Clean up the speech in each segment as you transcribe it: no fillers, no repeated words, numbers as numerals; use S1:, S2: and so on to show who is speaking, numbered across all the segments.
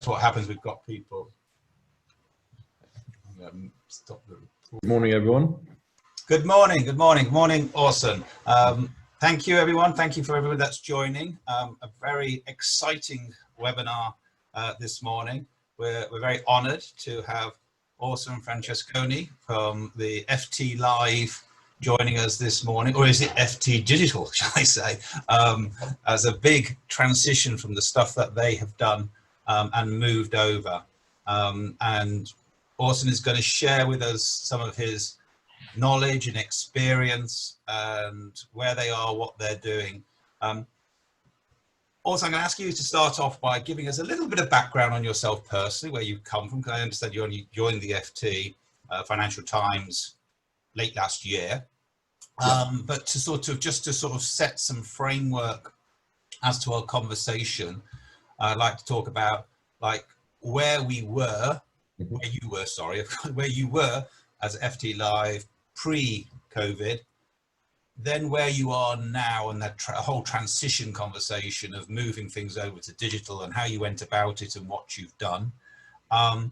S1: what happens. We've got people. Stop the report.
S2: Good morning, everyone.
S1: Good morning. Good morning. Good morning, Orson. Thank you, everyone. Thank you for everyone that's joining. A very exciting webinar this morning. We're very honoured to have Orson Francesconi from the FT Live joining us this morning, or is it FT Digital, shall I say, as a big transition from the stuff that they have done and moved over. And Orson is going to share with us some of his knowledge and experience and where they are, what they're doing. Also, I'm going to ask you to start off by giving us a little bit of background on yourself personally, where you've come from, because I understand you only joined the FT Financial Times late last year. But to sort of set some framework as to our conversation, I'd like to talk about where you were as FT Live pre-COVID, then where you are now, and that whole transition conversation of moving things over to digital and how you went about it and what you've done. And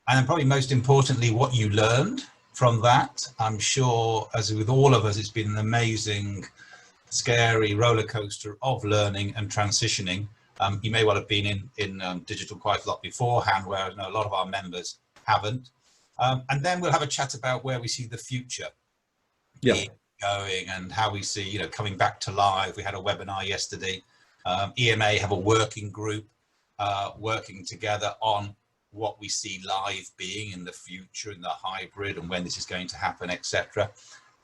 S1: then probably most importantly, what you learned from that. I'm sure, as with all of us, it's been an amazing, scary roller coaster of learning and transitioning. You may well have been in digital quite a lot beforehand, where I know a lot of our members haven't. And then we'll have a chat about where we see the future going and how we see, coming back to live. We had a webinar yesterday. EMA have a working group working together on what we see live being in the future, in the hybrid, and when this is going to happen, etc.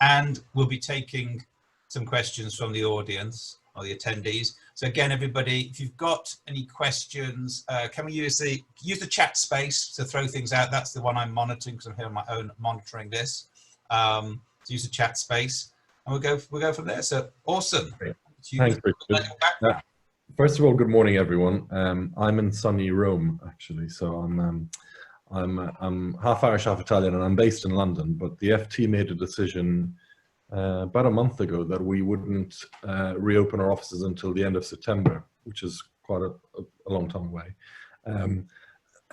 S1: And we'll be taking some questions from the audience or the attendees. So again, everybody, if you've got any questions, can we use the chat space to throw things out? That's the one I'm monitoring because I'm here on my own monitoring this. So use the chat space, and we'll go from there. So awesome.
S2: Thanks, Richard. First of all, good morning, everyone. I'm in sunny Rome, actually. So I'm half Irish, half Italian, and I'm based in London. But the FT made a decision about a month ago that we wouldn't reopen our offices until the end of September, which is quite a long time away.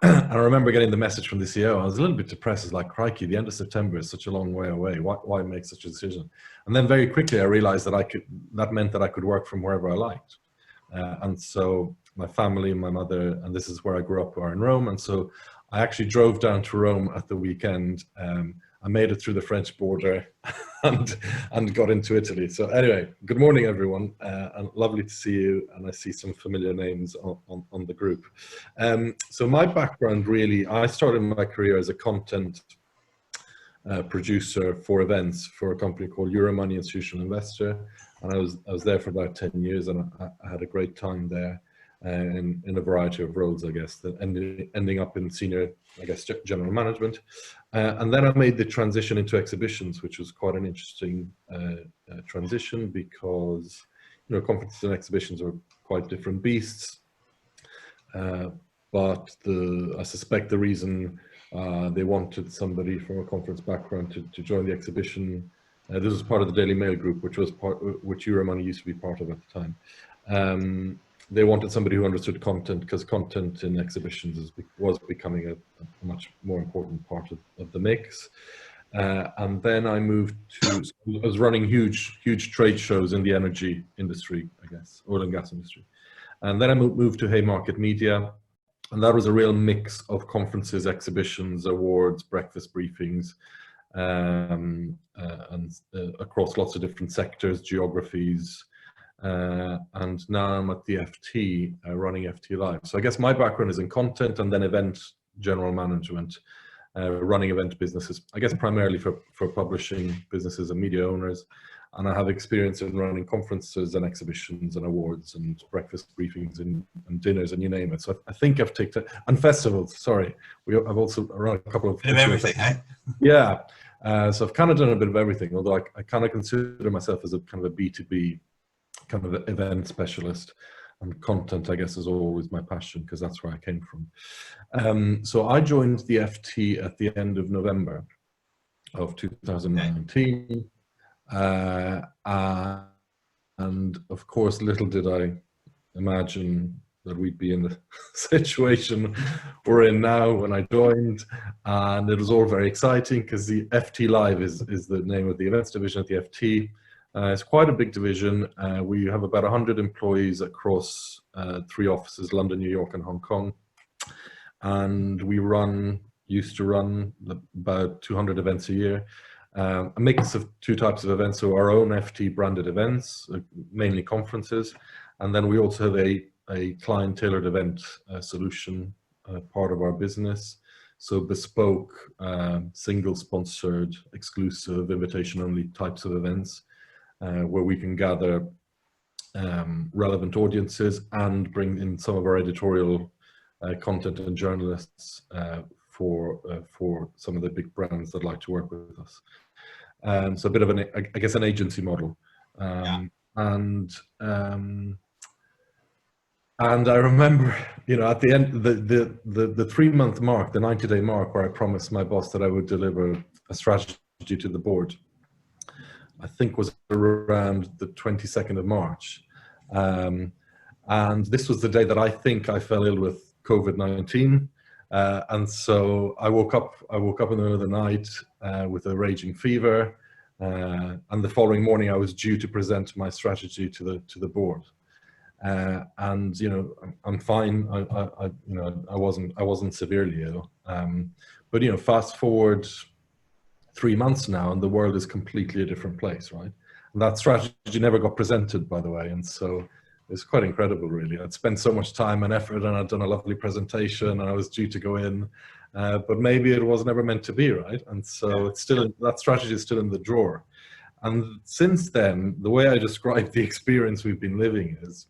S2: I remember getting the message from the CEO. I was a little bit depressed. It's like, crikey, the end of September is such a long way away. Why make such a decision? And then very quickly I realized that that meant that I could work from wherever I liked. And so my family, my mother, and this is where I grew up, are in Rome. And so I actually drove down to Rome at the weekend. I made it through the French border and got into Italy. So anyway, good morning, everyone, and lovely to see you. And I see some familiar names on the group. So my background, really, I started my career as a content producer for events for a company called Euromoney Institutional Investor. And I was there for about 10 years, and I had a great time there in a variety of roles, I guess, ending up in senior, I guess, general management. And then I made the transition into exhibitions, which was quite an interesting transition because, conferences and exhibitions are quite different beasts. But I suspect the reason they wanted somebody from a conference background to join the exhibition, this was part of the Daily Mail group, which Euromoney used to be part of at the time. They wanted somebody who understood content, because content in exhibitions was becoming a much more important part of the mix. And then I moved I was running huge trade shows in the energy industry, I guess, oil and gas industry. And then I moved to Haymarket Media, and that was a real mix of conferences, exhibitions, awards, breakfast briefings, and across lots of different sectors, geographies. And now I'm at the FT, running FT Live. So I guess my background is in content and then event general management, running event businesses, I guess primarily for publishing businesses and media owners. And I have experience in running conferences and exhibitions and awards and breakfast briefings and dinners and you name it. So I think I've taken, and festivals, sorry. I've also run a couple of...
S1: Bit of everything, eh?
S2: Yeah. So I've kind of done a bit of everything, although I kind of consider myself as a kind of a B2B kind of event specialist, and content, I guess, is always my passion because that's where I came from. So I joined the FT at the end of November of 2019. And of course, little did I imagine that we'd be in the situation we're in now when I joined, and it was all very exciting because the FT Live is the name of the events division at the FT. It's quite a big division. We have about 100 employees across 3 offices, London, New York, and Hong Kong. And we used to run about 200 events a year. A mix of 2 types of events, so our own FT branded events, mainly conferences, and then we also have a client-tailored event solution part of our business. So bespoke, single-sponsored, exclusive, invitation-only types of events where we can gather relevant audiences and bring in some of our editorial content and journalists for some of the big brands that like to work with us. So a bit of I guess an agency model. And I remember, at the end, the 3-month mark, the 90-day mark, where I promised my boss that I would deliver a strategy to the board, I think was around the 22nd of March. And this was the day that I think I fell ill with COVID-19. And so I woke up in the middle of the night with a raging fever. And the following morning I was due to present my strategy to the board. And I'm fine. I wasn't severely ill. But fast forward 3 months now, and the world is completely a different place, right? And that strategy never got presented, by the way, and so it's quite incredible, really. I'd spent so much time and effort, and I'd done a lovely presentation, and I was due to go in, but maybe it was never meant to be, right? And so it's still that strategy is still in the drawer. And since then, the way I describe the experience we've been living is,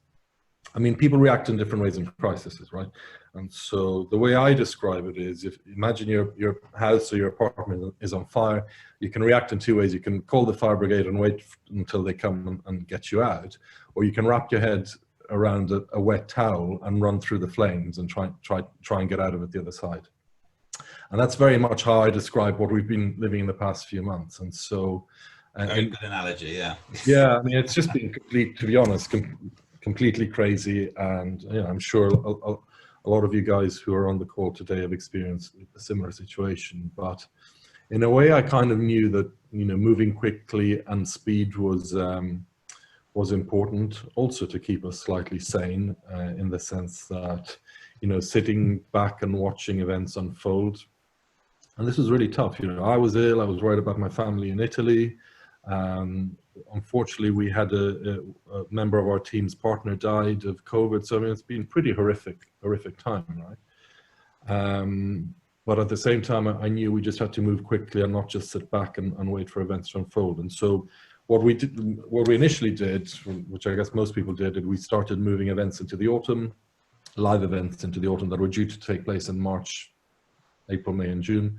S2: people react in different ways in crises, right? And so the way I describe it is, imagine your house or your apartment is on fire, you can react in 2 ways. You can call the fire brigade and wait until they come and get you out, or you can wrap your head around a wet towel and run through the flames and try and get out of it the other side. And that's very much how I describe what we've been living in the past few months. And so,
S1: very good analogy, yeah.
S2: Yeah, it's just been to be honest, completely crazy, and I'm sure a lot of you guys who are on the call today have experienced a similar situation. But in a way, I kind of knew that moving quickly and speed was important, also to keep us slightly sane, in the sense that sitting back and watching events unfold, and this was really tough. I was ill. I was worried about my family in Italy. Unfortunately, we had a member of our team's partner died of COVID. So it's been pretty horrific time, right? But at the same time, I knew we just had to move quickly and not just sit back and wait for events to unfold. And so what we initially did, which I guess most people did, we started moving events into the autumn, live events into the autumn that were due to take place in March, April, May, and June.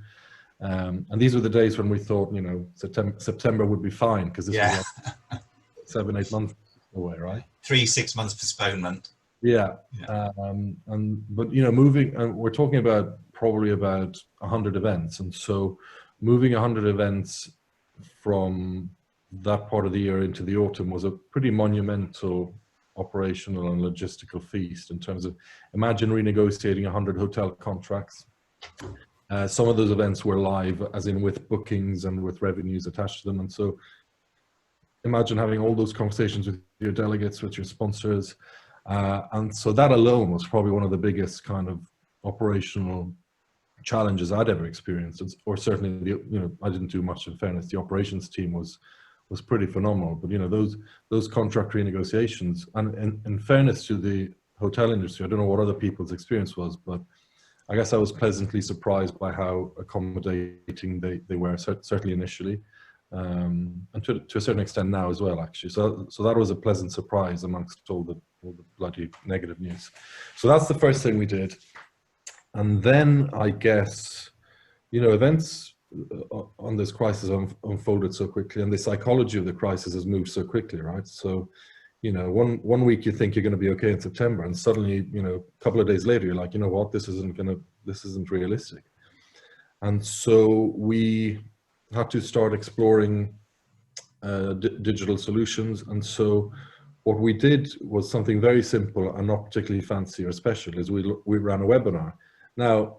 S2: And these were the days when we thought, September would be fine, because this was like 7-8 months away, right?
S1: 3-6 months postponement.
S2: Yeah. But moving, we're talking about probably about 100 events, and so moving 100 events from that part of the year into the autumn was a pretty monumental operational and logistical feast. In terms of, imagine renegotiating 100 hotel contracts. Some of those events were live, as in with bookings and with revenues attached to them. And so imagine having all those conversations with your delegates, with your sponsors. And so that alone was probably one of the biggest kind of operational challenges I'd ever experienced. Or certainly, I didn't do much, in fairness. The operations team was pretty phenomenal. But, those contract renegotiations, and in fairness to the hotel industry, I don't know what other people's experience was, but I guess I was pleasantly surprised by how accommodating they were, certainly initially, and to a certain extent now as well, actually. So that was a pleasant surprise amongst all the bloody negative news. So that's the first thing we did. And then I guess, events on this crisis unfolded so quickly, and the psychology of the crisis has moved so quickly, right? So, one week you think you're going to be okay in September, and suddenly, a couple of days later, you're like, what, this isn't realistic. And so we had to start exploring digital solutions. And so what we did was something very simple and not particularly fancy or special, is we ran a webinar. Now,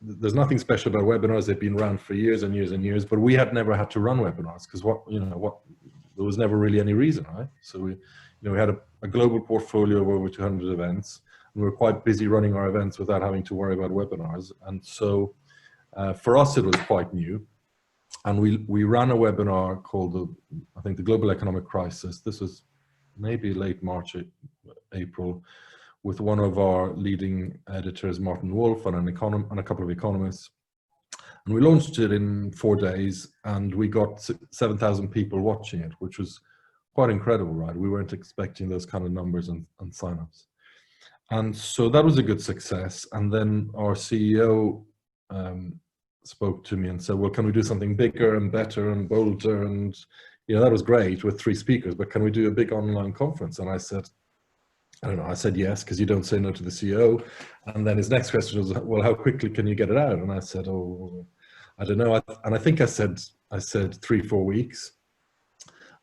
S2: there's nothing special about webinars. They've been around for years and years and years, but we had never had to run webinars because there was never really any reason, right? So we had a global portfolio of over 200 events, and we were quite busy running our events without having to worry about webinars. And so for us, it was quite new. And we ran a webinar called I think the Global Economic Crisis. This was maybe late March, April, with one of our leading editors, Martin Wolf, and a couple of economists. And we launched it in 4 days, and we got 7,000 people watching it, which was quite incredible, right? We weren't expecting those kind of numbers and signups. And so that was a good success. And then our CEO spoke to me and said, well, can we do something bigger and better and bolder? And, that was great with 3 speakers, but can we do a big online conference? And I said, I don't know, I said yes, because you don't say no to the CEO. And then his next question was, well, how quickly can you get it out? And I said, oh, I don't know. And I think I said 3-4 weeks.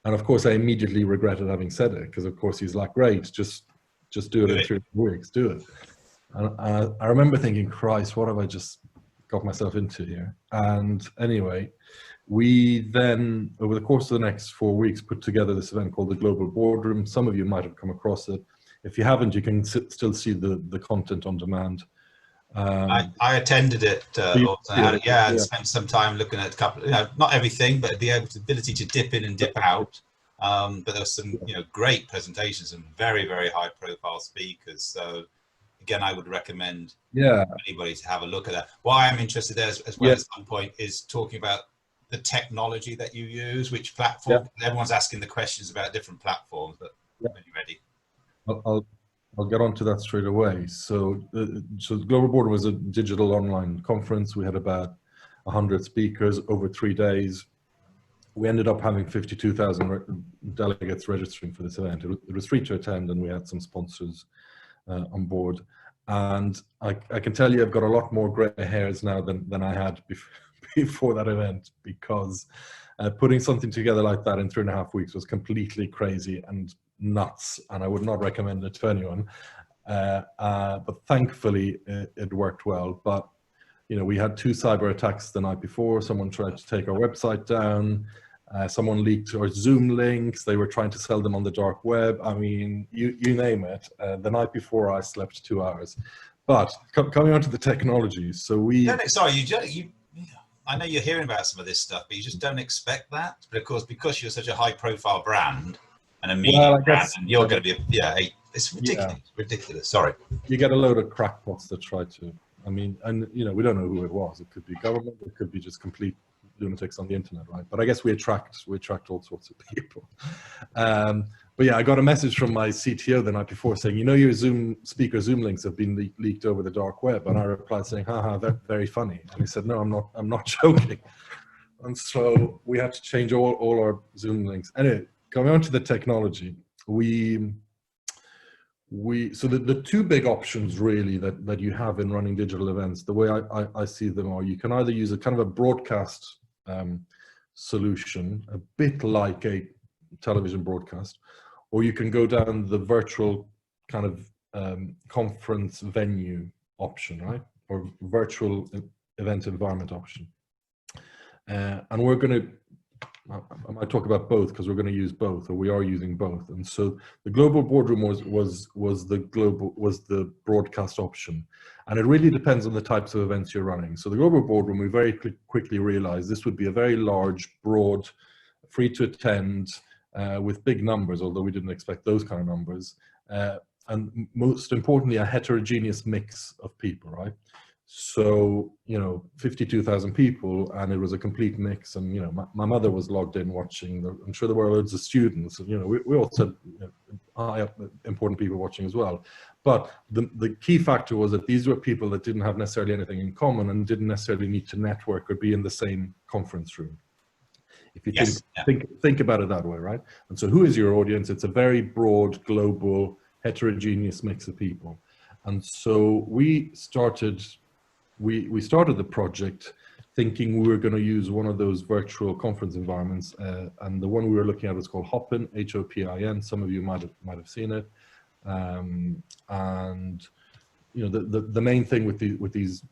S2: And of course, I immediately regretted having said it, because of course he's like, great, just do it in 3 weeks, do it. And I remember thinking, Christ, what have I just got myself into here? And anyway, we then, over the course of the next 4 weeks, put together this event called the Global Boardroom. Some of you might have come across it. If you haven't, you can still see the content on demand.
S1: I attended it, and spent some time looking at a couple, not everything, but the ability to dip in and dip out. But there was some, great presentations and very, very high profile speakers. So again, I would recommend anybody to have a look at that. Why I'm interested there as well at some point is talking about the technology that you use, which platform. Everyone's asking the questions about different platforms, but when you're ready.
S2: I'll get onto that straight away. So the Global Boardroom was a digital online conference. We had about 100 speakers over 3 days. We ended up having 52,000 delegates registering for this event. It was free to attend, and we had some sponsors on board. And I can tell you I've got a lot more gray hairs now than I had before that event, because putting something together like that in 3.5 weeks was completely crazy and nuts, and I would not recommend it to anyone. But thankfully it worked well. But we had 2 cyber attacks the night before. Someone tried to take our website down. Someone leaked our Zoom links. They were trying to sell them on the dark web. I mean, you name it. The night before, I slept 2 hours. But coming on to the technology, so
S1: I know you're hearing about some of this stuff, but you just don't expect that. But of course, because you're such a high-profile brand and a media brand, and you're going to be it's ridiculous. Ridiculous. Sorry.
S2: You get a load of crackpots that try to. I mean, and we don't know who it was. It could be government. It could be just complete lunatics on the internet, right? But I guess we attract all sorts of people. But yeah, I got a message from my CTO the night before saying, your Zoom links have been leaked over the dark web. And I replied saying, haha, that's very funny. And he said, no, I'm not joking. And so we had to change all our Zoom links. Anyway, coming on to the technology, so the 2 big options really that you have in running digital events, the way I see them are, you can either use a kind of a broadcast solution, a bit like a television broadcast, or you can go down the virtual kind of conference venue option, right? Or virtual event environment option. And we're going to, I might talk about both because we're going to use both, or we are using both. And so the Global Boardroom was the broadcast option, and it really depends on the types of events you're running. So the Global Boardroom, we very quickly realized this would be a very large, broad, free to attend, with big numbers, although we didn't expect those kind of numbers, and most importantly, a heterogeneous mix of people, right? So 52,000 people, and it was a complete mix. And my mother was logged in watching. I'm sure there were loads of students. We also had important people watching as well. But the key factor was that these were people that didn't have necessarily anything in common and didn't necessarily need to network or be in the same conference room. If you think about it that way, right? And so who is your audience? It's a very broad, global, heterogeneous mix of people. And so we started the project thinking we were going to use one of those virtual conference environments, and the one we were looking at was called Hopin, Hopin. Some of you might have seen it, and you know the main thing with these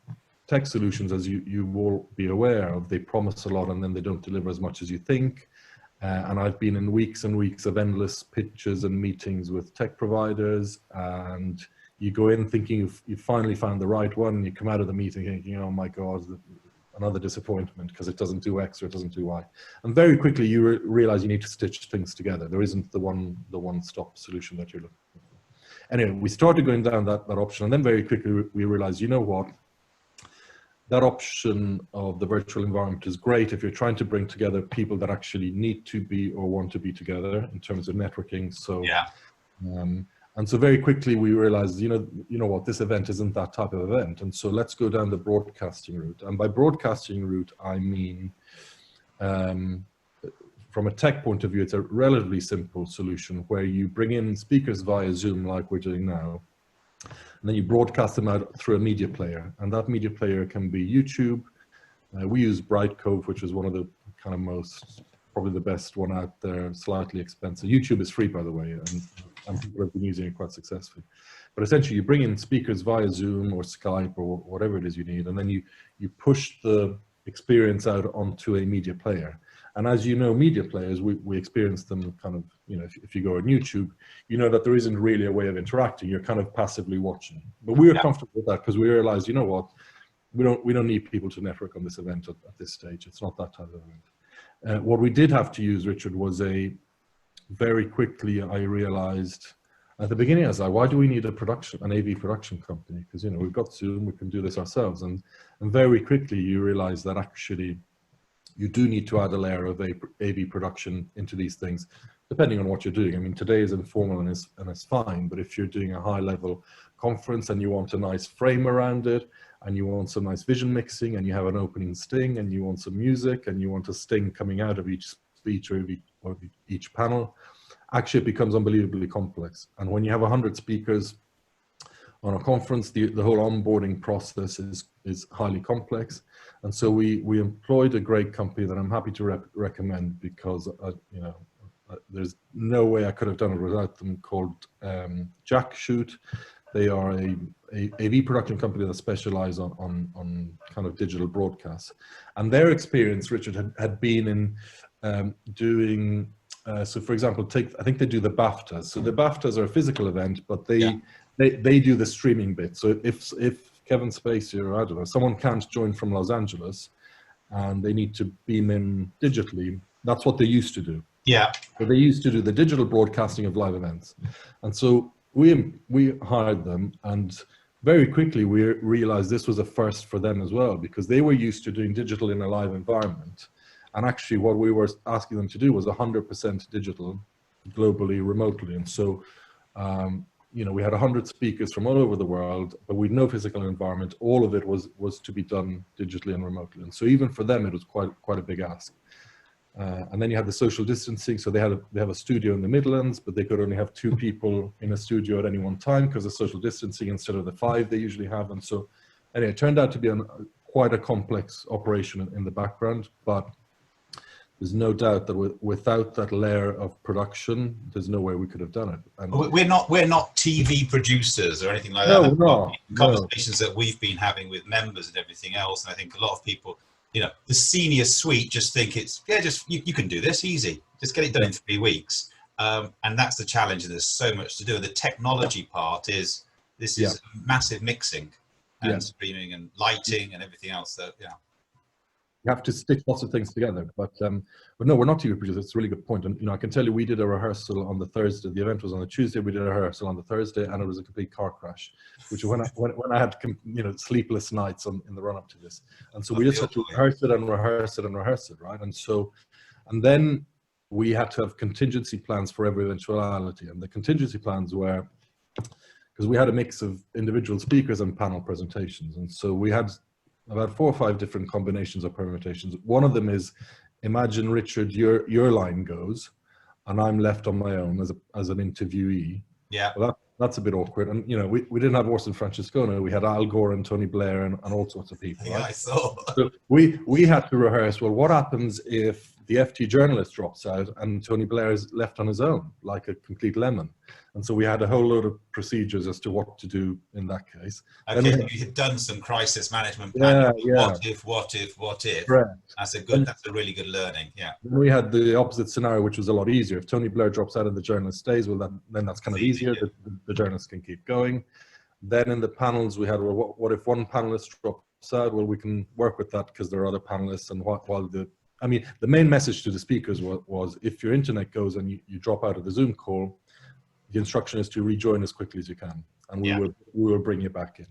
S2: tech solutions, as you will be aware of, they promise a lot and then they don't deliver as much as you think. And I've been in weeks and weeks of endless pitches and meetings with tech providers, and you go in thinking you've finally found the right one, and you come out of the meeting thinking, oh my God, another disappointment because it doesn't do X or it doesn't do Y. And very quickly you realize you need to stitch things together. There isn't the one-stop solution that you're looking for. Anyway, we started going down that option, and then very quickly we realized, you know what? That option of the virtual environment is great if you're trying to bring together people that actually need to be or want to be together in terms of networking. So,
S1: yeah.
S2: And so very quickly we realized, you know what, this event isn't that type of event. And so let's go down the broadcasting route. And by broadcasting route, I mean, from a tech point of view, it's a relatively simple solution where you bring in speakers via Zoom like we're doing now. And then you broadcast them out through a media player. And that media player can be YouTube. We use Brightcove, which is one of the kind of probably the best one out there, slightly expensive. YouTube is free, by the way, and people have been using it quite successfully. But essentially, you bring in speakers via Zoom or Skype or whatever it is you need, and then you push the experience out onto a media player. And as you know, media players, we experience them kind of, you know, if you go on YouTube, you know that there isn't really a way of interacting. You're kind of passively watching. But we were comfortable with that because we realized, you know what, we don't need people to network on this event at this stage. It's not that type of event. What we did have to use, Richard, was very quickly I realized at the beginning, I was like, why do we need an AV production company? Because, you know, we've got Zoom, we can do this ourselves. And very quickly you realize that actually you do need to add a layer of AV production into these things, depending on what you're doing. I mean, today is informal and it's fine, but if you're doing a high level conference and you want a nice frame around it, and you want some nice vision mixing, and you have an opening sting, and you want some music, and you want a sting coming out of each speech or each panel, actually it becomes unbelievably complex. And when you have 100 speakers on a conference, the whole onboarding process is highly complex. And so we employed a great company that I'm happy to recommend because, you know, there's no way I could have done it without them, called Jackshoot. They are a AV production company that specialize on kind of digital broadcasts. And their experience, Richard, had been in doing, so for example, I think they do the BAFTAs. So the BAFTAs are a physical event, but they do the streaming bit. So if Kevin Spacey or I don't know, someone can't join from Los Angeles and they need to beam in digitally, that's what they used to do.
S1: Yeah.
S2: So they used to do the digital broadcasting of live events. And so we hired them, and very quickly we realized this was a first for them as well, because they were used to doing digital in a live environment. And actually what we were asking them to do was 100% digital globally, remotely. And so, you know, we had 100 speakers from all over the world, but with no physical environment. All of it was to be done digitally and remotely. And so even for them, it was quite a big ask. And then you have the social distancing. So they have a studio in the Midlands, but they could only have 2 people in a studio at any one time because of social distancing instead of the 5 they usually have. And so anyway, it turned out to be quite a complex operation in the background, but there's no doubt that without that layer of production, there's no way we could have done it. And
S1: we're not TV producers or anything like
S2: no,
S1: that.
S2: No,
S1: conversations that we've been having with members and everything else, and I think a lot of people, you know, the senior suite just think it's you can do this easy, just get it done in 3 weeks, and that's the challenge. And there's so much to do. And the technology part is massive mixing and streaming and lighting and everything else. So
S2: you have to stitch lots of things together, but no, we're not TV producers. It's a really good point. And you know, I can tell you, we did a rehearsal on the Thursday. The event was on the Tuesday. We did a rehearsal on the Thursday, and it was a complete car crash, which when I had, you know, sleepless nights in the run up to this. And so we just had to rehearse it and rehearse it and rehearse it, right? And then we had to have contingency plans for every eventuality. And the contingency plans were, because we had a mix of individual speakers and panel presentations, and so we had about 4 or 5 different combinations of permutations. One of them is, imagine, Richard, your line goes, and I'm left on my own as an interviewee.
S1: Yeah.
S2: Well, that's a bit awkward. And, you know, we didn't have Orson Francescone. We had Al Gore and Tony Blair and all sorts of people.
S1: Yeah,
S2: right?
S1: I saw.
S2: So we had to rehearse, well, what happens if the FT journalist drops out and Tony Blair is left on his own, like a complete lemon? And so we had a whole load of procedures as to what to do in that case.
S1: Okay, so you had done some crisis management planning.
S2: Yeah.
S1: What if?
S2: Correct.
S1: That's a really good learning. Yeah.
S2: Then we had the opposite scenario, which was a lot easier. If Tony Blair drops out and the journalist stays, well, then that's kind of easier. The journalist can keep going. Then in the panels, we had, well, what if one panelist drops out? Well, we can work with that because there are other panelists. And the main message to the speakers was if your internet goes and you drop out of the Zoom call, the instruction is to rejoin as quickly as you can, and we will bring you back in.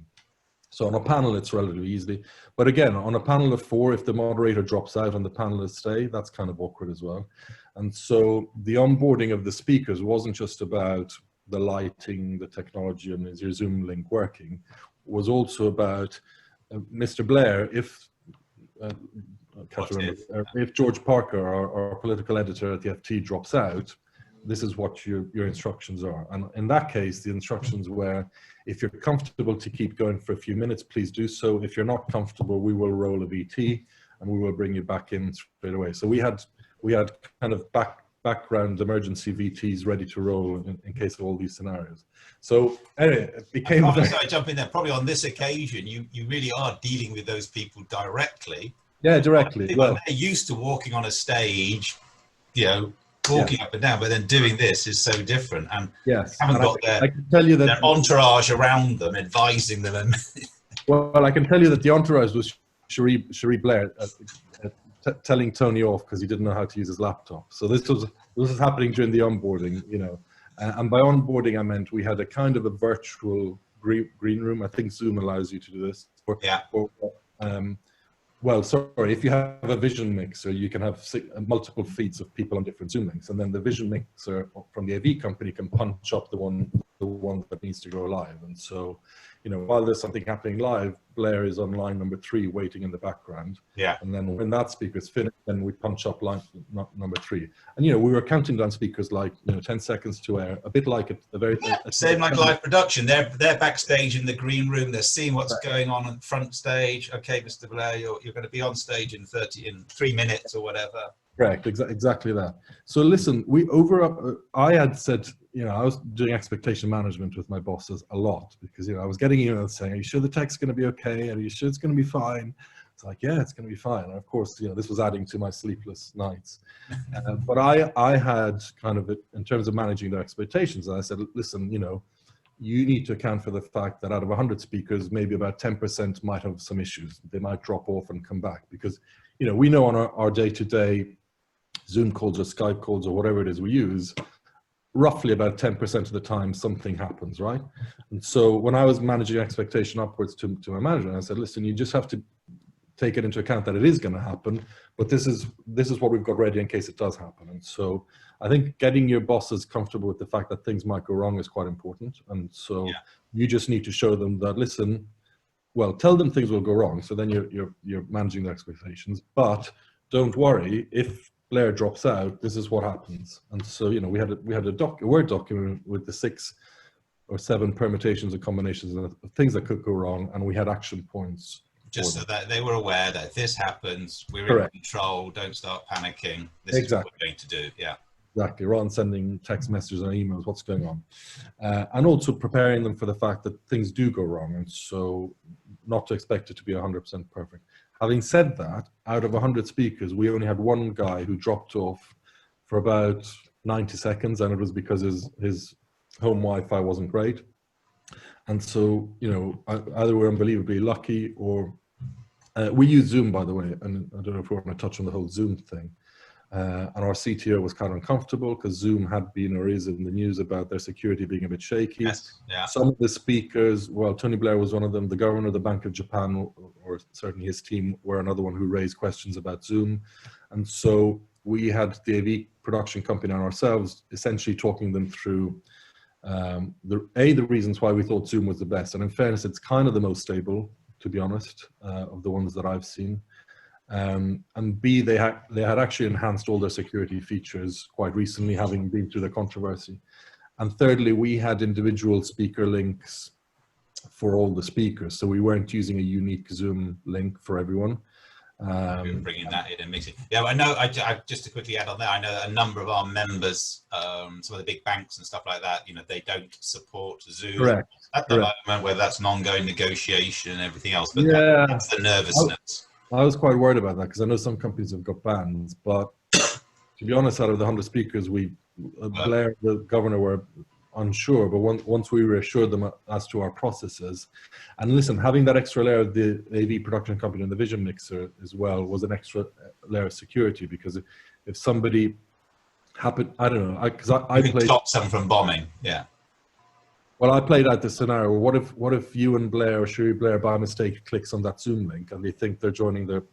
S2: So on a panel, it's relatively easy. But again, on a panel of 4, if the moderator drops out and the panelists stay, that's kind of awkward as well. And so the onboarding of the speakers wasn't just about the lighting, the technology, and is your Zoom link working, was also about Mr. Blair, if George Parker, our political editor at the FT, drops out, this is what your instructions are. And in that case, the instructions were, if you're comfortable to keep going for a few minutes, please do so. If you're not comfortable, we will roll a VT and we will bring you back in straight away. So we had kind of background emergency VTs ready to roll in case of all these scenarios. So anyway, it became...
S1: I jump in there. Probably on this occasion, you really are dealing with those people directly.
S2: Yeah, directly.
S1: Well, they're used to walking on a stage, you know, walking up and down, but then doing this is so different, and
S2: yes,
S1: haven't got
S2: I can tell you that
S1: their entourage around them advising them. And
S2: well, I can tell you that the entourage was Cherie Blair telling Tony off because he didn't know how to use his laptop. So this was happening during the onboarding, you know, and by onboarding I meant we had a kind of a virtual green room. I think Zoom allows you to do this. Well, sorry, if you have a vision mixer, you can have multiple feeds of people on different Zoom links, and then the vision mixer from the AV company can punch up the one that needs to go live. And so, you know, while there's something happening live, Blair is on line number 3 waiting in the background. Yeah. And then when that speaker's finished, then we punch up line number 3. And, you know, we were counting down speakers like, you know, 10 seconds to air, a bit like
S1: same like live production. They're backstage in the green room. They're seeing what's going on the front stage. Okay, Mr. Blair, you're going to be on stage in 3 minutes or whatever.
S2: Correct, exactly that. So listen, I had said, you know, I was doing expectation management with my bosses a lot because, you know, I was getting emails saying, are you sure the tech's going to be okay? Are you sure it's going to be fine? It's like, yeah, it's going to be fine. And of course, you know, this was adding to my sleepless nights. But I had kind of, in terms of managing their expectations, and I said, listen, you know, you need to account for the fact that out of 100 speakers, maybe about 10% might have some issues. They might drop off and come back because, you know, we know on our day-to-day Zoom calls or Skype calls or whatever it is we use, roughly about 10% of the time something happens, right? And so when I was managing expectation upwards to my manager, I said, listen, you just have to take it into account that it is going to happen, but this is what we've got ready in case it does happen. And so I think getting your bosses comfortable with the fact that things might go wrong is quite important. And so you just need to show them that, listen, well, tell them things will go wrong. So then you're managing their expectations, but don't worry, if Blair drops out, this is what happens. And so, you know, we had a Word document with the 6 or 7 permutations and combinations of things that could go wrong, and we had action points.
S1: Just so that they were aware that if this happens, we're in control, don't start panicking. This is what we're going to do, yeah.
S2: Exactly, rather than sending text messages or emails, what's going on. And also preparing them for the fact that things do go wrong, and so not to expect it to be 100% perfect. Having said that, out of 100 speakers, we only had one guy who dropped off for about 90 seconds, and it was because his home Wi-Fi wasn't great. And so, you know, either we're unbelievably lucky or we use Zoom, by the way, and I don't know if we want to touch on the whole Zoom thing. And our CTO was kind of uncomfortable because Zoom had been or is in the news about their security being a bit shaky.
S1: Yes, yeah.
S2: Some of the speakers, well, Tony Blair was one of them. The governor of the Bank of Japan, or certainly his team, were another one who raised questions about Zoom. And so we had the AV production company and ourselves essentially talking them through the reasons why we thought Zoom was the best. And in fairness, it's kind of the most stable, to be honest, of the ones that I've seen. And B, they had actually enhanced all their security features quite recently, having been through the controversy. And thirdly, we had individual speaker links for all the speakers. So we weren't using a unique Zoom link for everyone.
S1: Bringing that in and mixing. Yeah, I know. I just to quickly add on there, I know that a number of our members, some of the big banks and stuff like that, they don't support Zoom
S2: Correct.
S1: at the moment, where that's an ongoing negotiation and everything else. But
S2: yeah,
S1: that's the nervousness.
S2: I was quite worried about that because I know some companies have got bans, but to be honest, out of the 100 speakers, Blair, the governor, were unsure, but once we reassured them as to our processes, and listen, having that extra layer of the AV production company and the vision mixer as well was an extra layer of security, because if somebody happened, I don't know, because I
S1: played, stop someone from bombing. Yeah.
S2: Well, I played out the scenario. What if you and Blair or Sherry Blair by mistake clicks on that Zoom link and they think they're joining their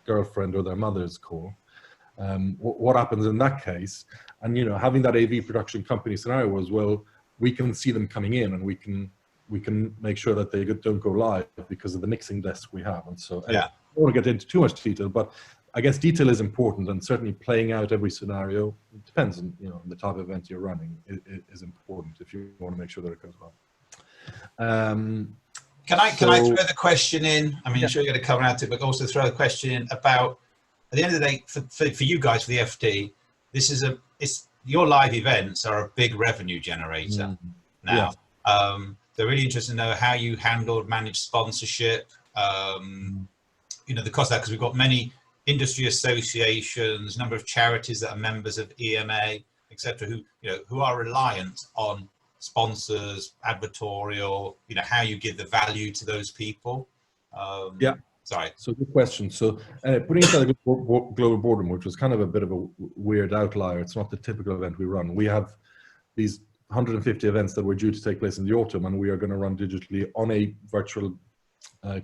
S2: girlfriend or their mother's call? What happens in that case? And having that AV production company scenario was, well, we can see them coming in and we can make sure that they don't go live because of the mixing desk we have. And so I don't want to get into too much detail, but I guess detail is important, and certainly playing out every scenario, it depends on the type of event you're running, is important if you want to make sure that it goes well.
S1: Can I throw the question in? I mean, I'm sure you're going to cover out it, but also throw a question in about, at the end of the day, for you guys, for the FT, your live events are a big revenue generator now. Yeah. They're really interested to know how you manage sponsorship, the cost of that, because we've got many industry associations, number of charities that are members of EMA, etc., who are reliant on sponsors, advertorial, how you give the value to those people. Sorry.
S2: So good question. So putting aside the global boardroom, which was kind of a bit of a weird outlier, it's not the typical event we run. We have these 150 events that were due to take place in the autumn, and we are going to run digitally on a virtual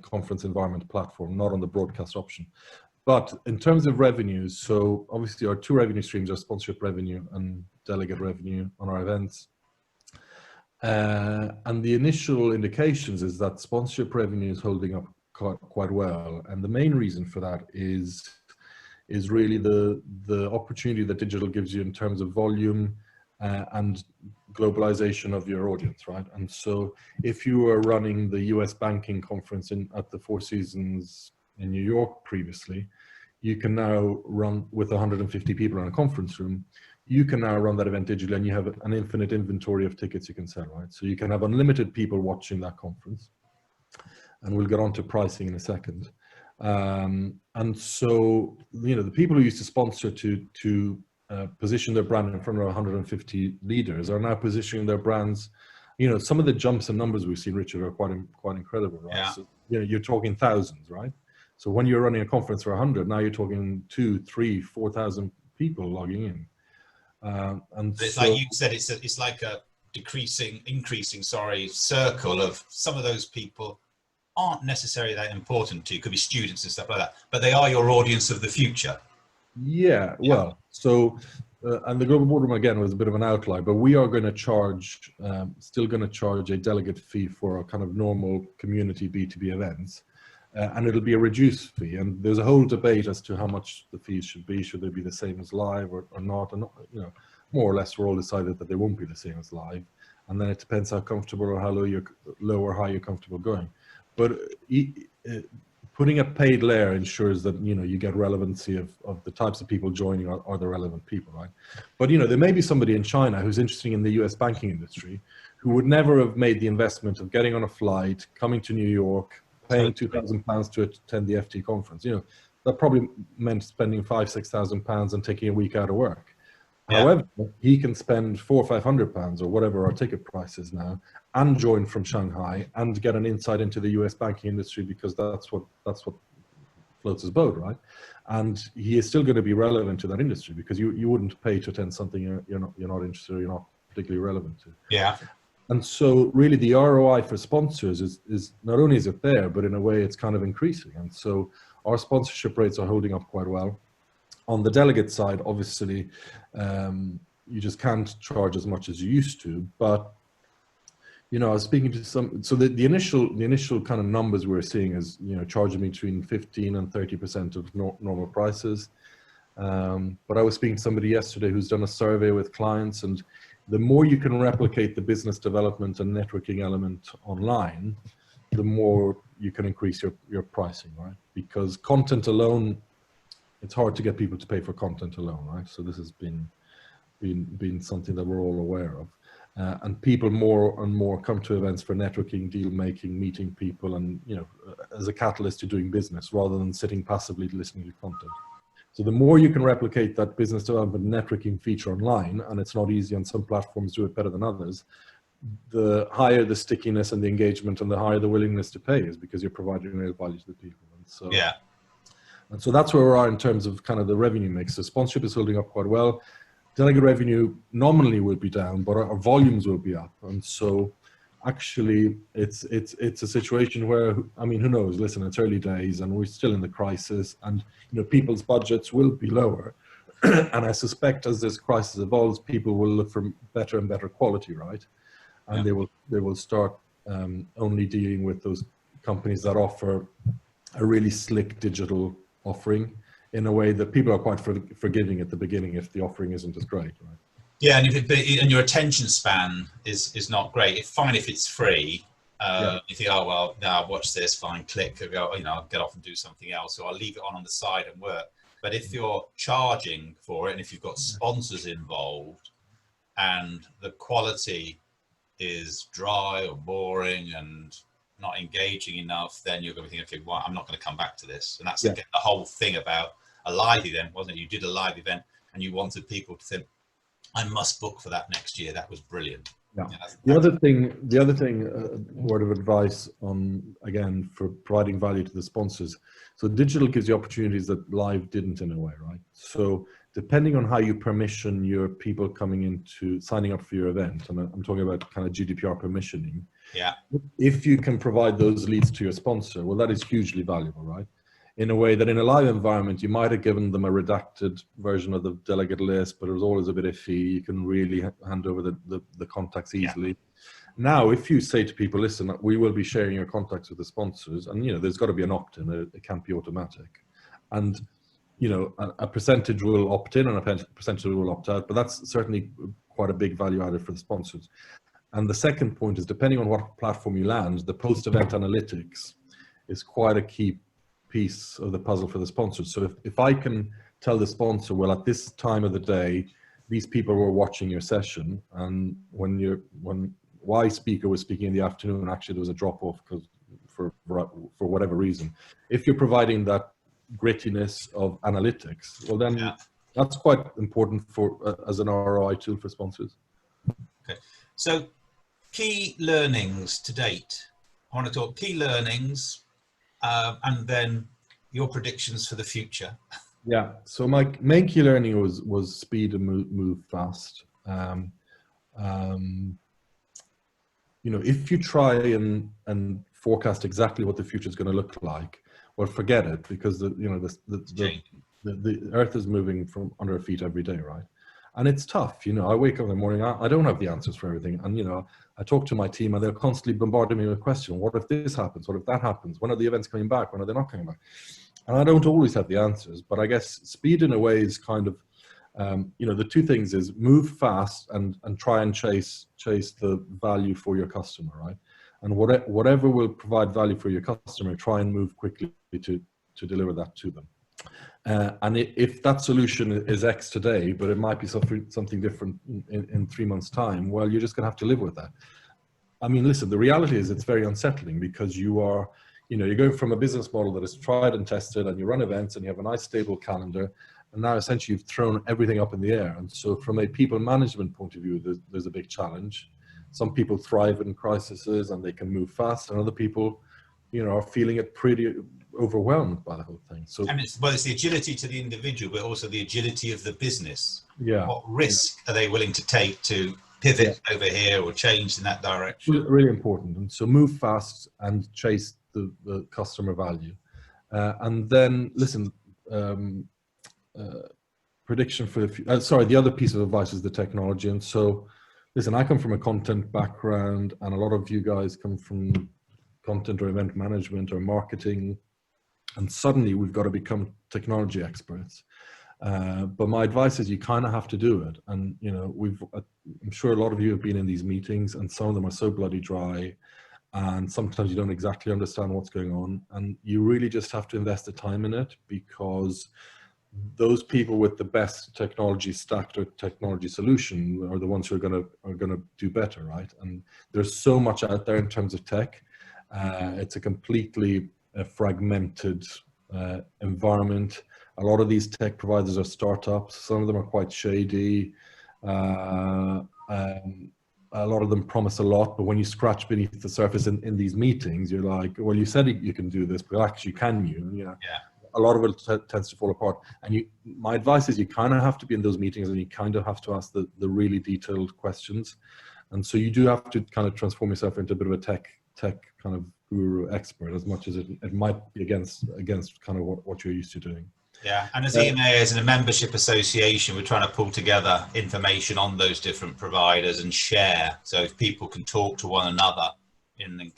S2: conference environment platform, not on the broadcast option. But in terms of revenues, so obviously our two revenue streams are sponsorship revenue and delegate revenue on our events. And the initial indications is that sponsorship revenue is holding up quite well. And the main reason for that is really the opportunity that digital gives you in terms of volume and globalization of your audience, right? And so if you were running the US banking conference at the Four Seasons in New York previously, you can now run with 150 people in a conference room. You can now run that event digitally, and you have an infinite inventory of tickets you can sell, right? So you can have unlimited people watching that conference, and we'll get on to pricing in a second. And so, the people who used to sponsor to position their brand in front of 150 leaders are now positioning their brands. Some of the jumps in numbers we've seen, Richard, are quite incredible, right? Yeah. So, you're talking thousands, right? So when you're running a conference for 100, now you're talking 2,000, 3,000, 4,000 people logging in. And
S1: it's like you said, it's like a increasing circle of some of those people aren't necessarily that important to you. Could be students and stuff like that, but they are your audience of the future.
S2: Yeah, well, so, and the Global Boardroom, again, was a bit of an outlier, but we are going to charge, still going to charge a delegate fee for a kind of normal community B2B events. And it'll be a reduced fee. And there's a whole debate as to how much the fees should be. Should they be the same as live or not? And, more or less, we're all decided that they won't be the same as live. And then it depends how comfortable or how low or high you're comfortable going. But putting a paid layer ensures that, you get relevancy of the types of people joining are the relevant people, right? But, there may be somebody in China who's interested in the US banking industry who would never have made the investment of getting on a flight, coming to New York, paying £2,000 to attend the FT conference. That probably meant spending £5,000, £6,000 and taking a week out of work. Yeah. However, he can spend £400 or £500 or whatever our ticket price is now, and join from Shanghai and get an insight into the US banking industry, because that's what floats his boat, right? And he is still going to be relevant to that industry, because you wouldn't pay to attend something you're not interested or you're not particularly relevant to.
S1: Yeah.
S2: And so really the ROI for sponsors is not only is it there, but in a way it's kind of increasing. And so our sponsorship rates are holding up quite well. On the delegate side, obviously, you just can't charge as much as you used to. But, I was speaking to so the initial kind of numbers we're seeing is, charging between 15 and 30% of normal prices. But I was speaking to somebody yesterday who's done a survey with clients, and the more you can replicate the business development and networking element online, the more you can increase your pricing, right? Because content alone, it's hard to get people to pay for content alone, right? So this has been something that we're all aware of. And people more and more come to events for networking, deal making, meeting people, and, you know, as a catalyst to doing business rather than sitting passively listening to content. So the more you can replicate that business development networking feature online, and it's not easy, and some platforms do it better than others, the higher the stickiness and the engagement, and the higher the willingness to pay, is because you're providing real value to the people. And so,
S1: yeah.
S2: And so that's where we are in terms of kind of the revenue mix. So sponsorship is holding up quite well. Delegate revenue nominally will be down, but our volumes will be up. And so actually it's a situation where, I mean, who knows? Listen, it's early days and we're still in the crisis, and, you know, people's budgets will be lower. And I suspect as this crisis evolves, people will look for better and better quality, right? And they will start only dealing with those companies that offer a really slick digital offering in a way that people are quite forgiving at the beginning if the offering isn't as great, right?
S1: Yeah, and your attention span is not great. It's fine if it's free. You think, oh well, now I'll watch this, fine, click, I'll go, you know, I'll get off and do something else, or I'll leave it on the side and work. But if you're charging for it, and if you've got sponsors involved, and the quality is dry or boring and not engaging enough, then you're going to be thinking, okay, well, I'm not going to come back to this. And that's again, the whole thing about a live event, wasn't it? You did a live event and you wanted people to think, I must book for that next year. That was brilliant.
S2: Yeah. The other thing, word of advice on, again, for providing value to the sponsors. So digital gives you opportunities that live didn't, in a way, right? So depending on how you permission your people coming into signing up for your event, and I'm talking about kind of GDPR permissioning.
S1: Yeah.
S2: If you can provide those leads to your sponsor, well, that is hugely valuable, right? In a way that in a live environment, you might have given them a redacted version of the delegate list, but it was always a bit iffy. You can really hand over the contacts easily. Yeah. Now, if you say to people, listen, we will be sharing your contacts with the sponsors, and, you know, there's got to be an opt-in, it can't be automatic. And, you know, a percentage will opt in and a percentage will opt out, but that's certainly quite a big value added for the sponsors. And the second point is, depending on what platform you land, the post-event analytics is quite a key piece of the puzzle for the sponsors. So if I can tell the sponsor, well, at this time of the day, these people were watching your session, and when Y speaker was speaking in the afternoon, actually there was a drop off because for whatever reason. If you're providing that grittiness of analytics, well then that's quite important for as an ROI tool for sponsors.
S1: Okay, so key learnings to date. I want to talk key learnings. And then your predictions for the future.
S2: Yeah. So my main key learning was speed and move fast. You know, if you try and forecast exactly what the future is going to look like, well, forget it, because the Earth is moving from under our feet every day, right? And it's tough. You know, I wake up in the morning, I don't have the answers for everything, and, you know, I talk to my team and they're constantly bombarding me with questions. What if this happens? What if that happens? When are the events coming back? When are they not coming back? And I don't always have the answers, but I guess speed in a way is kind of, you know, the two things is move fast and try and chase the value for your customer, right? And whatever will provide value for your customer, try and move quickly to deliver that to them. And if that solution is X today, but it might be something different in 3 months' time, well, you're just going to have to live with that. I mean, listen, the reality is it's very unsettling, because you're going from a business model that is tried and tested, and you run events and you have a nice stable calendar, and now essentially you've thrown everything up in the air. And so from a people management point of view, there's a big challenge. Some people thrive in crises and they can move fast, and other people, you know, are feeling it pretty overwhelmed by the whole thing. So,
S1: and it's the agility to the individual, but also the agility of the business.
S2: Yeah.
S1: What risk are they willing to take to pivot over here or change in that direction?
S2: Really important. And so move fast and chase the customer value. And then listen, prediction for the other piece of advice is the technology. And so listen, I come from a content background, and a lot of you guys come from content or event management or marketing, and suddenly we've got to become technology experts. But my advice is you kind of have to do it. And, you know, I'm sure a lot of you have been in these meetings, and some of them are so bloody dry, and sometimes you don't exactly understand what's going on. And you really just have to invest the time in it, because those people with the best technology stack or technology solution are the ones who are gonna do better, right? And there's so much out there in terms of tech. It's a completely fragmented environment. A lot of these tech providers are startups. Some of them are quite shady. A lot of them promise a lot, but when you scratch beneath the surface in these meetings, you're like, well, you said you can do this, but actually, can you? You know,
S1: Yeah.
S2: A lot of it tends to fall apart. And my advice is you kind of have to be in those meetings, and you kind of have to ask the really detailed questions. And so you do have to kind of transform yourself into a bit of a tech kind of guru expert, as much as it might be against kind of what you're used to doing.
S1: Yeah, and as EMA, as a membership association, we're trying to pull together information on those different providers and share, so if people can talk to one another in a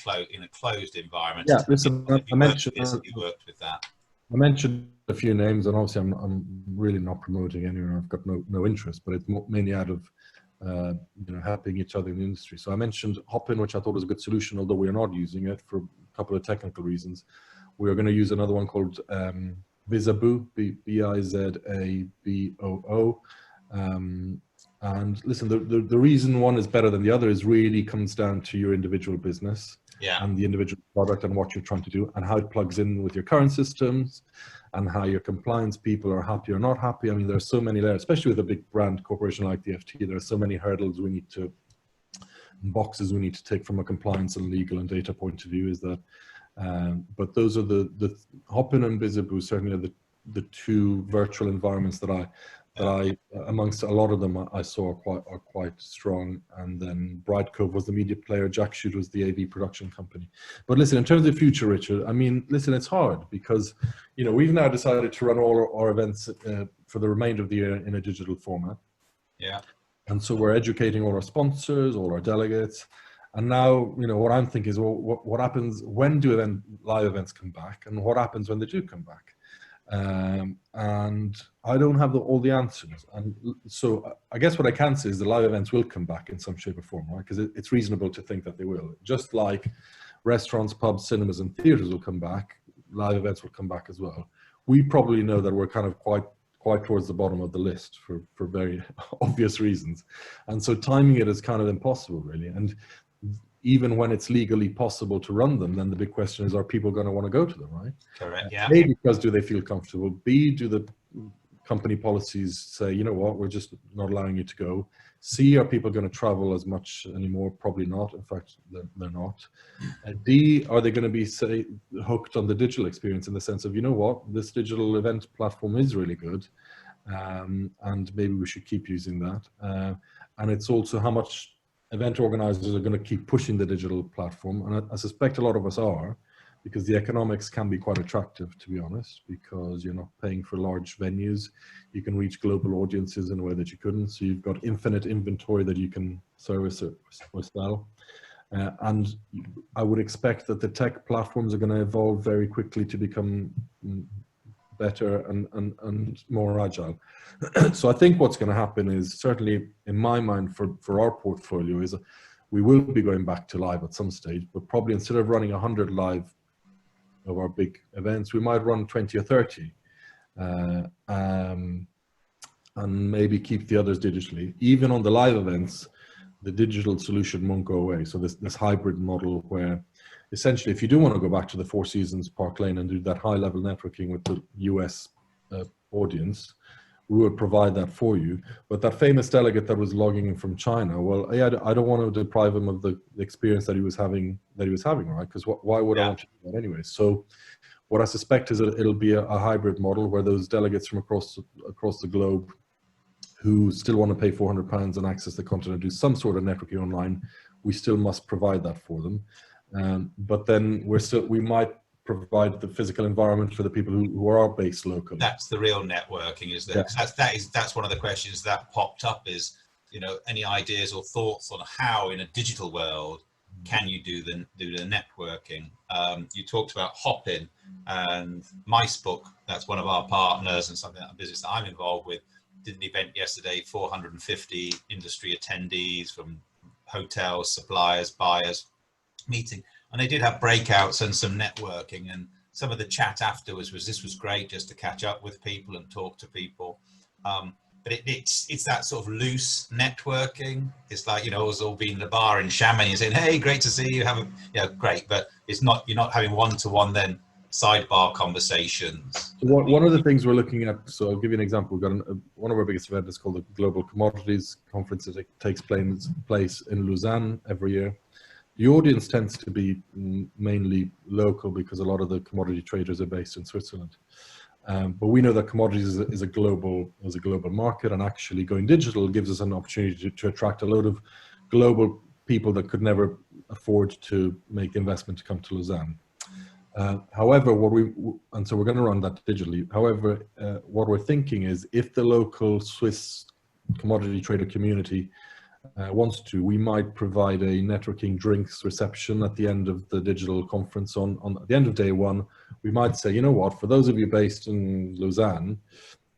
S1: closed environment.
S2: Yeah, listen, I mentioned I mentioned a few names, and obviously I'm really not promoting anyone. I've got no interest, but it's mainly out of you know, helping each other in the industry. So I mentioned Hopin, which I thought was a good solution, although we're not using it for a couple of technical reasons. We're going to use another one called Bizaboo, Bizaboo. And listen, the reason one is better than the other is really comes down to your individual business, and the individual product and what you're trying to do and how it plugs in with your current systems and how your compliance people are happy or not happy. I mean, there are so many layers, especially with a big brand corporation like the FT. There are so many hurdles boxes we need to take from a compliance and legal and data point of view. Is that, but those are the Hopin and Bizaboo certainly are the two virtual environments that I amongst a lot of them I saw are quite strong. And then Brightcove was the media player, Jackshoot was the AV production company. But listen, in terms of the future, Richard, I mean, listen, it's hard because, you know, we've now decided to run all our events for the remainder of the year in a digital format.
S1: Yeah.
S2: And so we're educating all our sponsors, all our delegates. And now, you know, what I'm thinking is, well, what happens, when do live events come back, and what happens when they do come back? And I don't have all the answers. And so I guess what I can say is the live events will come back in some shape or form, right? Because it's reasonable to think that they will. Just like restaurants, pubs, cinemas, and theaters will come back, live events will come back as well. We probably know that we're kind of quite towards the bottom of the list for very obvious reasons. And so timing it is kind of impossible, really. And even when it's legally possible to run them, then the big question is, are people going to want to go to them, right?
S1: Correct, yeah.
S2: A, because do they feel comfortable? B, do the company policies say, you know what, we're just not allowing you to go? C, are people going to travel as much anymore? Probably not. In fact, they're not. D, are they going to be, say, hooked on the digital experience in the sense of, you know what, this digital event platform is really good, and maybe we should keep using that. And it's also how much event organizers are going to keep pushing the digital platform. And I suspect a lot of us are, because the economics can be quite attractive, to be honest, because you're not paying for large venues. You can reach global audiences in a way that you couldn't. So you've got infinite inventory that you can service or sell. And I would expect that the tech platforms are going to evolve very quickly to become better and more agile. So I think what's going to happen is, certainly in my mind for our portfolio, is we will be going back to live at some stage, but probably instead of running 100 live of our big events, we might run 20 or 30 and maybe keep the others digitally. Even on the live events, the digital solution won't go away. So this hybrid model where essentially, if you do want to go back to the Four Seasons, Park Lane, and do that high-level networking with the US audience, we would provide that for you. But that famous delegate that was logging in from China, well, yeah, I don't want to deprive him of the experience that he was having, right? Because why would I want to do that anyway? So what I suspect is that it'll be a hybrid model where those delegates from across the globe who still want to pay £400 and access the content and do some sort of networking online, we still must provide that for them. But then we might provide the physical environment for the people who are based locally.
S1: That's the real networking, is there? Yeah. That's one of the questions that popped up is, you know, any ideas or thoughts on how in a digital world can you do the networking? You talked about Hopin and MiceBook. That's one of our partners and something that a business that I'm involved with. Did an event yesterday, 450 industry attendees from hotels, suppliers, buyers meeting, and they did have breakouts and some networking, and some of the chat afterwards was this was great just to catch up with people and talk to people. But it's that sort of loose networking. It's like, you know, us all being in the bar in Chamonix and saying, hey, great to see you, have a, you know, great, but it's not, you're not having one-to-one then sidebar conversations.
S2: So one of the things we're looking at, so I'll give you an example. We've got one of our biggest events is called the Global Commodities Conference. It takes place in Lausanne every year. The audience tends to be mainly local because a lot of the commodity traders are based in Switzerland. But we know that commodities is a global market, and actually going digital gives us an opportunity to attract a load of global people that could never afford to make the investment to come to Lausanne. However, so we're going to run that digitally. However, what we're thinking is if the local Swiss commodity trader community wants to, we might provide a networking drinks reception at the end of the digital conference on the end of day one. We might say, you know what, for those of you based in Lausanne,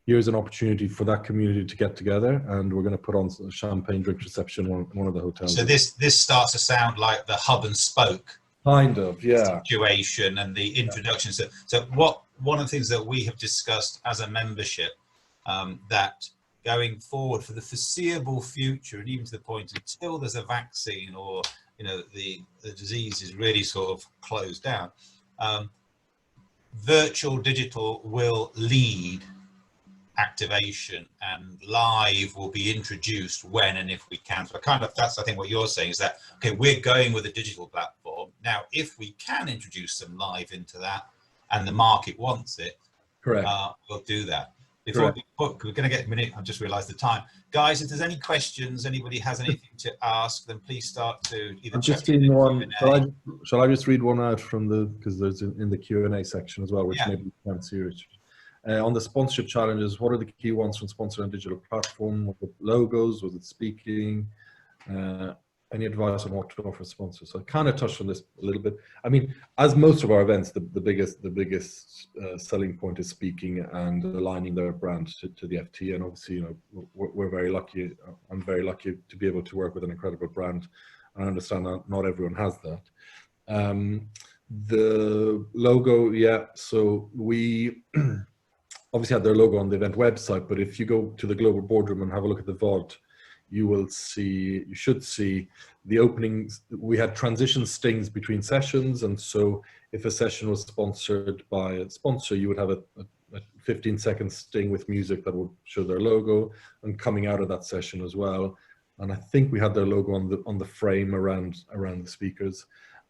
S2: here's an opportunity for that community to get together, and we're going to put on a champagne drink reception in one of the hotels.
S1: So this starts to sound like the hub and spoke
S2: kind of, yeah,
S1: situation and the introduction. So one of the things that we have discussed as a membership, that going forward for the foreseeable future, and even to the point until there's a vaccine or, you know, the disease is really sort of closed down, virtual digital will lead activation, and live will be introduced when and if we can. So kind of that's, I think what you're saying is that, okay, we're going with a digital platform. Now, if we can introduce some live into that and the market wants it,
S2: correct,
S1: we'll do that. Before we're going to get a minute, I've just realized the time. Guys, if there's any questions, anybody has anything to ask, then please start to either
S2: I've just seen one. Shall I just read one out from because there's in the Q&A section as well, which maybe you can't see, Richard. On the sponsorship challenges, what are the key ones from sponsoring a digital platform? Was it logos? Was it speaking? Any advice on what to offer sponsors? So I kind of touched on this a little bit. I mean, as most of our events, the biggest selling point is speaking and aligning their brand to the FT. And obviously, you know, we're very lucky. I'm very lucky to be able to work with an incredible brand. I understand that not everyone has that. The logo, yeah. So we obviously had their logo on the event website, but if you go to the Global Boardroom and have a look at the VOD, you should see the openings. We had transition stings between sessions, and so if a session was sponsored by a sponsor, you would have a 15-second sting with music that would show their logo, and coming out of that session as well. And I think we had their logo on the frame around the speakers.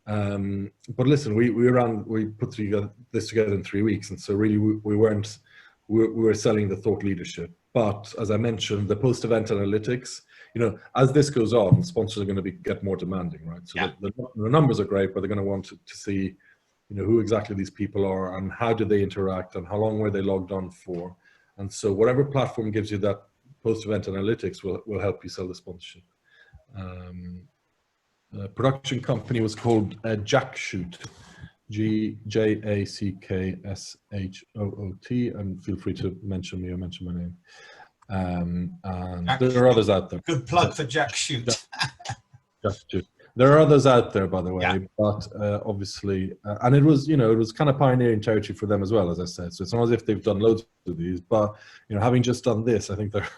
S2: But listen, we put this together in 3 weeks, and so really we were selling the thought leadership. But as I mentioned, the post-event analytics, you know, as this goes on, sponsors are going to get more demanding, right? So the numbers are great, but they're going to want to see, you know, who exactly these people are and how do they interact and how long were they logged on for. And so whatever platform gives you that post-event analytics will help you sell the sponsorship. Production company was called Jackshoot, Jackshoot, and feel free to mention me or mention my name. And there are others out there.
S1: Good plug for Jackshoot.
S2: Jackshoot. There are others out there, by the way, but obviously, and it was kind of pioneering territory for them as well, as I said. So it's not as if they've done loads of these, but you know, having just done this, I think they're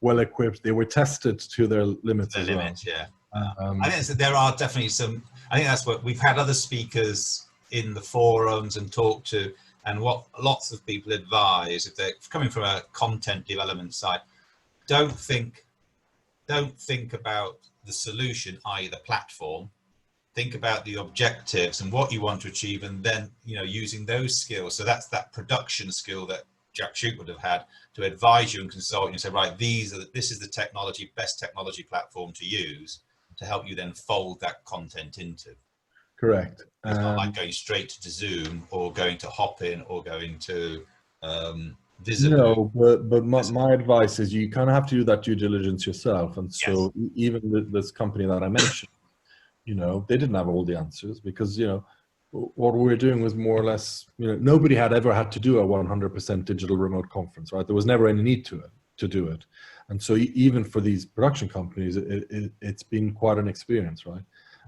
S2: well equipped. They were tested to their limits as well.
S1: Yeah. I think there are definitely some. I think that's what we've had other speakers in the forums and talked to, and what lots of people advise if they're coming from a content development side, don't think about the solution, i.e. the platform. Think about the objectives and what you want to achieve, and then, you know, using those skills. So that's that production skill that Jackshoot would have had to advise you and consult you and say, right, this is the best technology platform to use to help you then fold that content into.
S2: Correct.
S1: It's not like going straight to Zoom or going to Hopin or going to Visible.
S2: No, but my advice is you kind of have to do that due diligence yourself. And so even this company that I mentioned, you know, they didn't have all the answers, because, you know, what we were doing was more or less, you know, nobody had ever had to do a 100% digital remote conference, right? There was never any need to do it. And so even for these production companies, it's been quite an experience, right?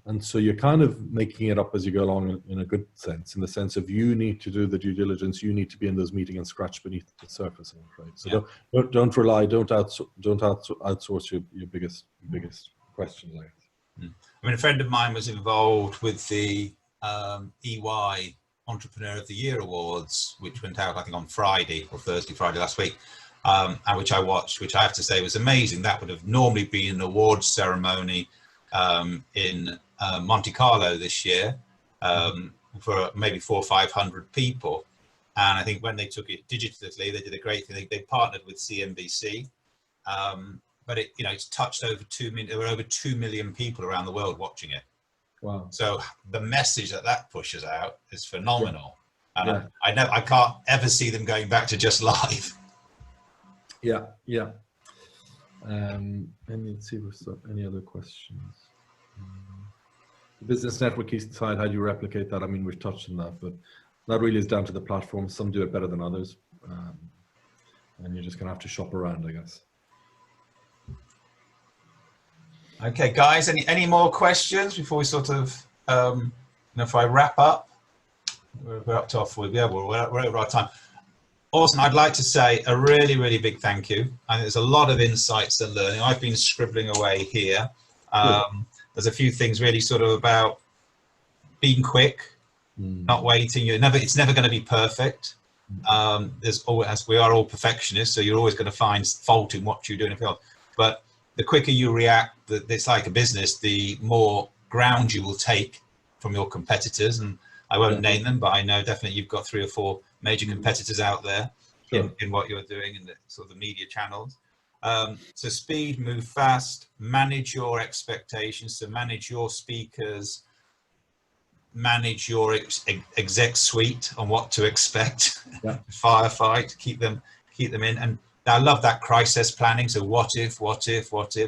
S2: And so you're kind of making it up as you go along in a good sense, in the sense of you need to do the due diligence, you need to be in those meetings and scratch beneath the surface, I'm afraid. So don't rely, don't outsource your biggest question like.
S1: I mean, a friend of mine was involved with the EY Entrepreneur of the Year Awards, which went out, I think, on Friday or Friday last week, and which I watched, which I have to say was amazing. That would have normally been an awards ceremony in Monte Carlo this year for maybe 400 or 500 people. And I think when they took it digitally, they did a great thing. They partnered with CNBC. But it, you know, it's touched over 2 million. There were over 2 million people around the world watching it.
S2: Wow!
S1: So the message that pushes out is phenomenal, and
S2: Yeah.
S1: I can't ever see them going back to just live.
S2: Yeah, yeah. And let's see if there's any other questions. The business networking side, how do you replicate that? I mean, we've touched on that, but that really is down to the platform. Some do it better than others, and you're just gonna have to shop around, I guess.
S1: Okay, guys, any more questions before we sort of, if I wrap up? We're up to our full, yeah, we're over our time. Awesome. I'd like to say a really, really big thank you. I think there's a lot of insights and learning. I've been scribbling away here. There's a few things really sort of about being quick, not waiting. It's never going to be perfect. There's always, as we are all perfectionists, so you're always going to find fault in what you do. But the quicker you react, it's like a business, the more ground you will take from your competitors. And I won't name them, but I know definitely you've got 3 or 4 major competitors out there in what you're doing in the sort of the media channels. So speed, move fast, manage your expectations, so manage your speakers, manage your exec suite on what to expect, firefight, keep them in. And I love that crisis planning. So what if?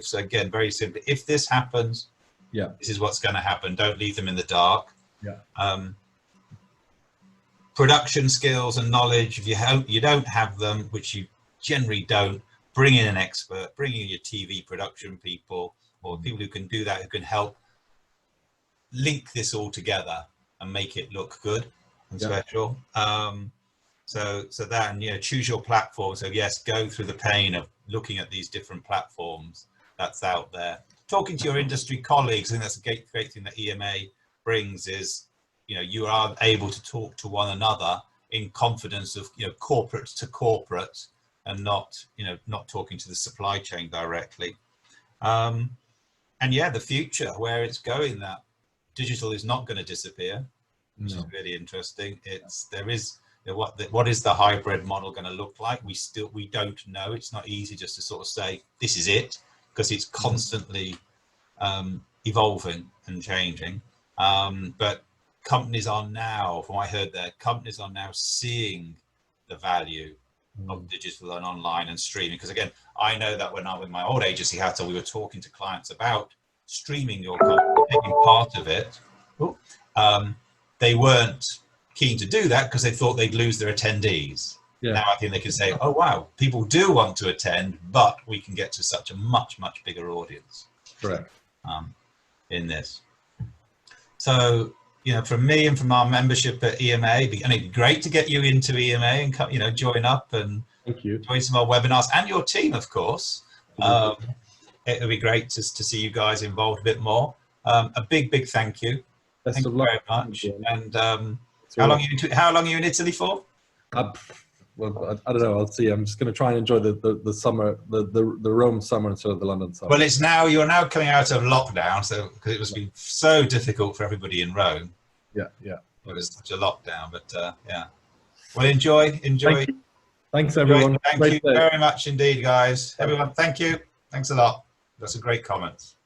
S1: So again, very simply, if this happens, this is what's going to happen. Don't leave them in the dark. Production skills and knowledge, if you don't have them, which you generally don't, bring in an expert, bring in your TV production people, or people who can do that, who can help link this all together and make it look good and special. So that, and choose your platform. So yes, go through the pain of looking at these different platforms that's out there. Talking to your industry colleagues, I think that's a great thing that EMA brings, is you are able to talk to one another in confidence of corporate to corporate, and not talking to the supply chain directly. And the future, where it's going, that digital is not going to disappear, which is really interesting. What is the hybrid model going to look like? We don't know. It's not easy just to sort of say this is it, because it's constantly evolving and changing. But companies are now, from what I heard there, companies are now seeing the value of digital and online and streaming. Because again, I know that when I was in my old agency hat, we were talking to clients about streaming your company, taking part of it. They weren't keen to do that because they thought they'd lose their attendees. Now I think they can say, oh wow, people do want to attend, but we can get to such a much bigger audience.
S2: Correct.
S1: In this. So from me and from our membership at EMA, and it'd be great to get you into EMA and join up and join some of our webinars, and your team, of course. It would be great to see you guys involved a bit more. A big thank you. Thank you very much. And how long are you in Italy for?
S2: Well, I don't know. I'll see. I'm just going to try and enjoy the summer, the Rome summer instead of the London summer.
S1: Well, you're now coming out of lockdown, so because it was been so difficult for everybody in Rome.
S2: Yeah.
S1: It was such a lockdown, but Well, enjoy.
S2: Thanks, everyone.
S1: Thank you very much indeed, guys. Everyone, thank you. Thanks a lot. That's some great comments.